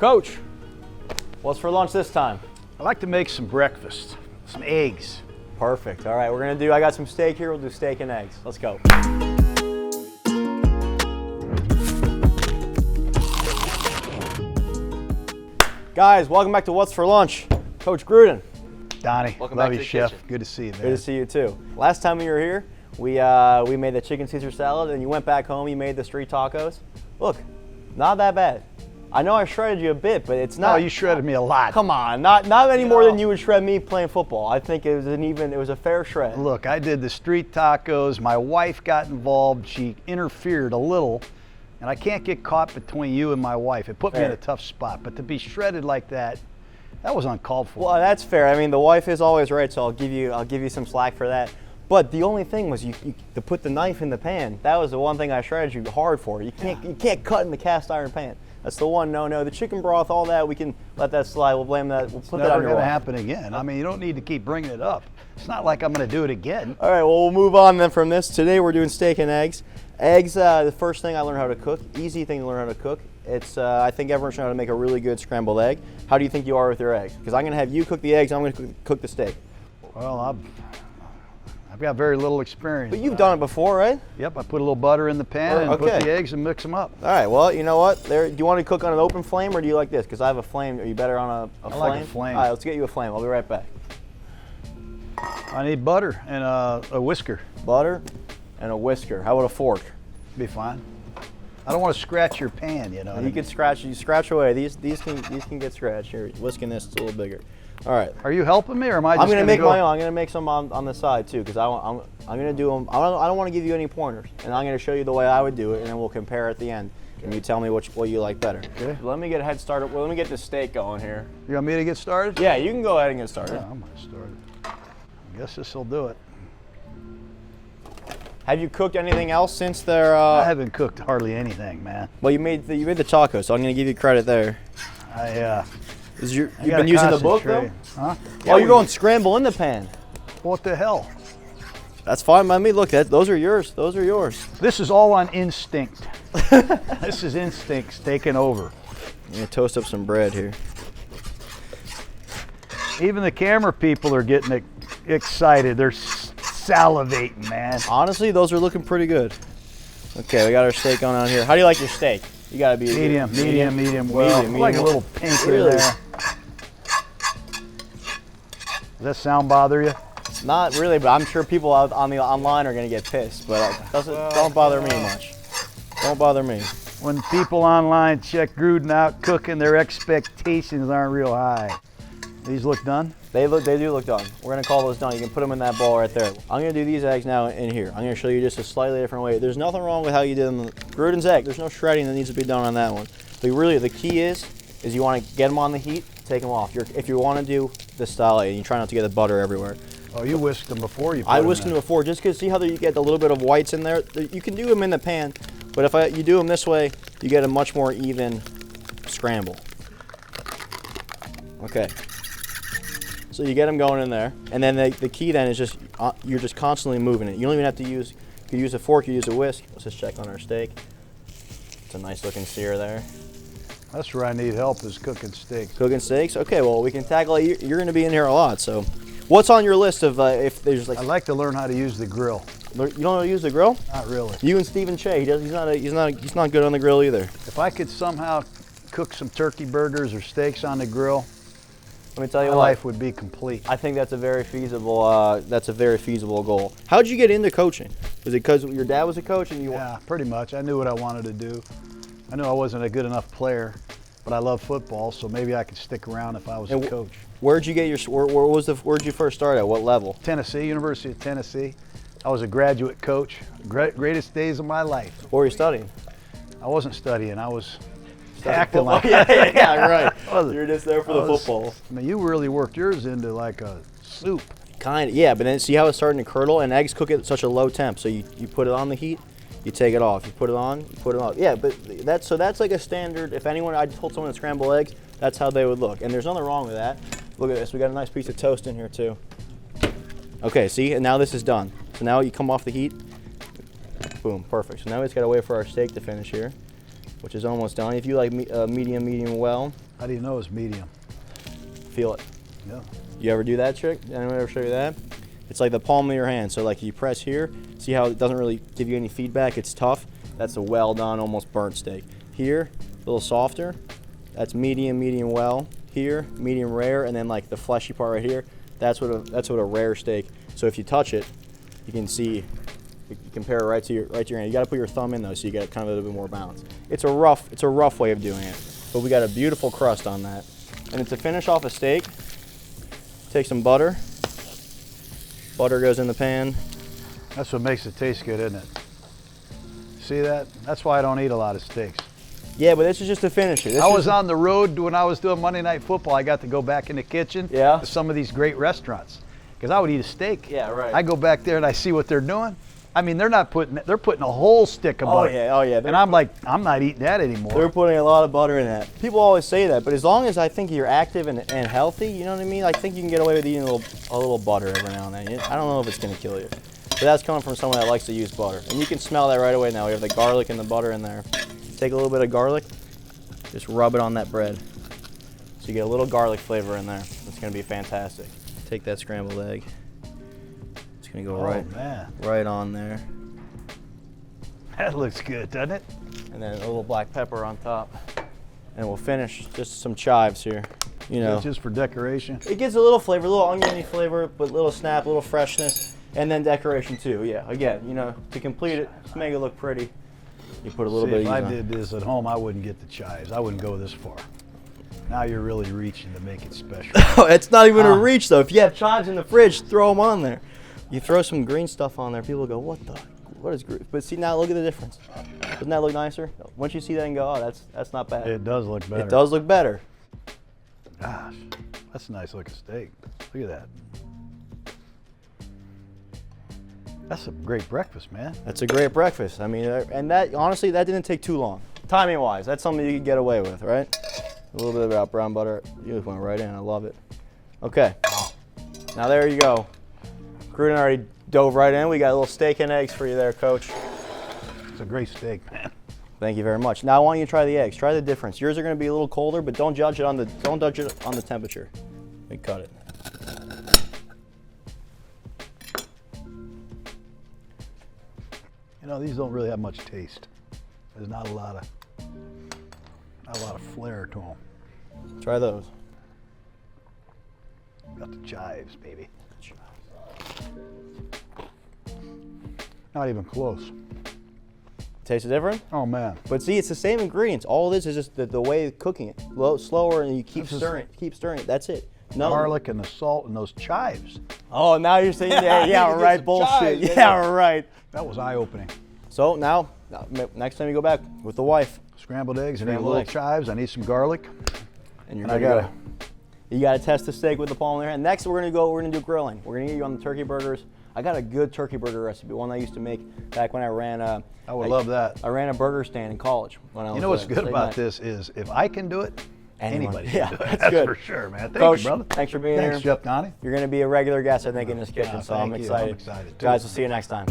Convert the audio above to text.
Coach, what's for lunch this time? I like to make some breakfast, some eggs. Perfect. All right, I got some steak here. We'll do steak and eggs. Let's go. Guys, welcome back to What's for Lunch. Coach Gruden. Donny, Welcome love back you, to the Chef. kitchen. Good to see you, man. Good to see you too. Last time we were here, we made the chicken Caesar salad, and you went back home. You made the street tacos. Look, not that bad. I know I shredded you a bit, but it's not. No, you shredded me a lot. Come on, not any more than you would shred me playing football. I think it was a fair shred. Look, I did the street tacos. My wife got involved. She interfered a little, and I can't get caught between you and my wife. It put me in a tough spot. But to be shredded like that was uncalled for. Well, that's fair. I mean, the wife is always right, so I'll give you some slack for that. But the only thing was you to put the knife in the pan. That was the one thing I shredded you hard for. You can't cut in the cast iron pan. That's the one no. The chicken broth, all that, we can let that slide. We'll blame that. We'll put that on your wife. It's never going to happen again. I mean, you don't need to keep bringing it up. It's not like I'm going to do it again. All right, well, we'll move on then from this. Today we're doing steak and eggs. Eggs, the first thing I learned how to cook, easy thing to learn how to cook. It's I think everyone should know how to make a really good scrambled egg. How do you think you are with your eggs? Because I'm going to have you cook the eggs, I'm going to cook the steak. Well, I've got very little experience. But you've done it before, right? Yep, I put a little butter in the pan and put the eggs and mix them up. All right, well, you know what? Do you want to cook on an open flame or do you like this? Because I have a flame. Are you better on a flame? I like a flame. All right, let's get you a flame. I'll be right back. I need butter and a whisker. Butter and a whisker. How about a fork? Be fine. I don't want to scratch your pan, you know. You can scratch. You scratch away. These can get scratched. Here, whisking this, it's a little bigger. All right. Are you helping me, or am I just I'm gonna make go? my own. I'm gonna make some on the side too, because I'm gonna do them. I don't want to give you any pointers, and I'm gonna show you the way I would do it, and then we'll compare at the end, and you tell me what you like better. Okay. Let me get a head started. Well, let me get the steak going here. You want me to get started? Yeah, you can go ahead and get started. Yeah, I'm gonna start it. I guess this will do it. Have you cooked anything else since there? I haven't cooked hardly anything, man. Well, you made the tacos, so I'm gonna give you credit there. You've been using the book though? Huh? Oh, you're going scramble in the pan. What the hell? That's fine by me. Look, those are yours. Those are yours. This is all on instinct. This is instincts taking over. I'm gonna toast up some bread here. Even the camera people are getting excited. They're salivating, man. Honestly, those are looking pretty good. Okay, we got our steak going on here. How do you like your steak? You gotta be medium well. Medium, I like a little pink really? in there. Does that sound bother you? Not really, but I'm sure people out online are gonna get pissed. But don't bother me much. Don't bother me. When people online check Gruden out cooking, their expectations aren't real high. These look done? They do look done. We're gonna call those done. You can put them in that bowl right there. I'm gonna do these eggs now in here. I'm gonna show you just a slightly different way. There's nothing wrong with how you did them. Gruden's egg, there's no shredding that needs to be done on that one. But really, the key is you wanna get them on the heat, take them off. If you wanna do the style A, you try not to get the butter everywhere. Oh, you whisked them before you put them I whisked them before, just because see how you get a little bit of whites in there? You can do them in the pan, but if you do them this way, you get a much more even scramble. Okay. So you get them going in there, and then the key then is just you're just constantly moving it. You don't even have to use. You could use a fork. You use a whisk. Let's just check on our steak. It's a nice looking sear there. That's where I need help, is cooking steaks. Cooking steaks. Okay, well we can tackle it. You're going to be in here a lot. So, what's on your list of if there's like? I'd like to learn how to use the grill. You don't know how to use the grill? Not really. You and Stephen Che. He's not good on the grill either. If I could somehow cook some turkey burgers or steaks on the grill, let me tell you my what, life would be complete. I think that's a very feasible goal. How'd you get into coaching? Was it because your dad was a coach and you? Yeah, pretty much. I knew what I wanted to do. I knew I wasn't a good enough player, but I love football, so maybe I could stick around if I was a coach. Where'd you get your? Where'd you first start at? What level? Tennessee, University of Tennessee. I was a graduate coach. Greatest days of my life. What were you studying? I wasn't studying. I was acting like yeah, right. You're just there for the football. I mean, you really worked yours into like a soup. Kind of, yeah. But then see how it's starting to curdle, and eggs cook at such a low temp. So you put it on the heat, you take it off. You put it on, you put it off. Yeah, but that's like a standard. If I told someone to scramble eggs, that's how they would look. And there's nothing wrong with that. Look at this. We got a nice piece of toast in here too. Okay, see, and now this is done. So now you come off the heat. Boom, perfect. So now we just gotta wait for our steak to finish here. which is almost done. If you like medium well, How do you know it's medium? feel it. Yeah. You ever do that trick? Anyone ever show you that? It's like the palm of your hand. So like you press here, see how it doesn't really give you any feedback? It's tough. That's a well done, almost burnt steak. Here, a little softer. That's medium well. Here, medium rare, and then like the fleshy part right here. That's what a rare steak. So if you touch it, you can see. You compare it right to your hand. You got to put your thumb in though, so you get kind of a little bit more balance. It's a rough way of doing it, but we got a beautiful crust on that. And to finish off a steak, take some butter. Butter goes in the pan. That's what makes it taste good, isn't it? See that? That's why I don't eat a lot of steaks. Yeah, but this is just to finish it. I was on the road when I was doing Monday Night Football. I got to go back in the kitchen Yeah. to some of these great restaurants because I would eat a steak. Yeah, right. I go back there and I see what they're doing. I mean, they're putting a whole stick of butter. Oh yeah. And I'm like, I'm not eating that anymore. They're putting a lot of butter in that. People always say that, but as long as I think you're active and healthy, you know what I mean? I think you can get away with eating a little butter every now and then. I don't know if it's going to kill you. But that's coming from someone that likes to use butter. And you can smell that right away now. We have the garlic and the butter in there. Take a little bit of garlic, just rub it on that bread. So you get a little garlic flavor in there. It's going to be fantastic. Take that scrambled egg. It's going to go right on there. That looks good, doesn't it? And then a little black pepper on top. And we'll finish just some chives here. You know, Just for decoration. it gives a little flavor, a little oniony flavor, but a little snap, a little freshness, and then decoration too. Yeah, again, you know, to complete it, to make it look pretty, you put a little bit If of I yeast on. did this at home, I wouldn't get the chives. I wouldn't go this far. Now you're really reaching to make it special. Oh, it's not even a reach though. If you have chives in the fridge, throw them on there. You throw some green stuff on there, people go, what is green? But see now, look at the difference. Doesn't that look nicer? Once you see that and go, oh, that's not bad. It does look better. It does look better. Gosh, that's a nice looking steak. Look at that. That's a great breakfast, man. That's a great breakfast. I mean, and that honestly, that didn't take too long. Timing wise, that's something you can get away with, right? A little bit about brown butter. You just went right in. I love it. Okay. Now there you go. Gruden already dove right in. We got a little steak and eggs for you there, Coach. It's a great steak, man. Thank you very much. Now I want you to try the eggs. Try the difference. Yours are going to be a little colder, but don't judge it on the temperature. Let me cut it. You know, these don't really have much taste. There's not a lot of flair to them. Try those. Got the chives, baby. Not even close. Tastes different? Oh man. But see, it's the same ingredients. All it is just the way of cooking it. Slower, and you keep stirring it. That's it. No. Garlic and the salt and those chives. Oh, now you're saying, yeah, right, bullshit. chives, Yeah, right. That was eye-opening. So now, next time you go back with the wife, Scrambled eggs, I need a Scrambled little eggs. chives, I need some garlic. and you're And I gonna gotta- You gotta test the steak with the palm of your hand. Next, we're gonna do grilling. We're gonna get you on the turkey burgers. I got a good turkey burger recipe, one I used to make back when I ran. I would love that. I ran a burger stand in college when I was. You know what's good late about night. this is if I can do it, Anyone. anybody Yeah, can do it. that's That's good. for sure, man. Thank Coach, you, brother. thanks for being Thanks, here. Chef Donny. You're gonna be a regular guest, I think, in this kitchen. So I'm thank you. excited. I'm excited, too. Guys, we'll see you next time.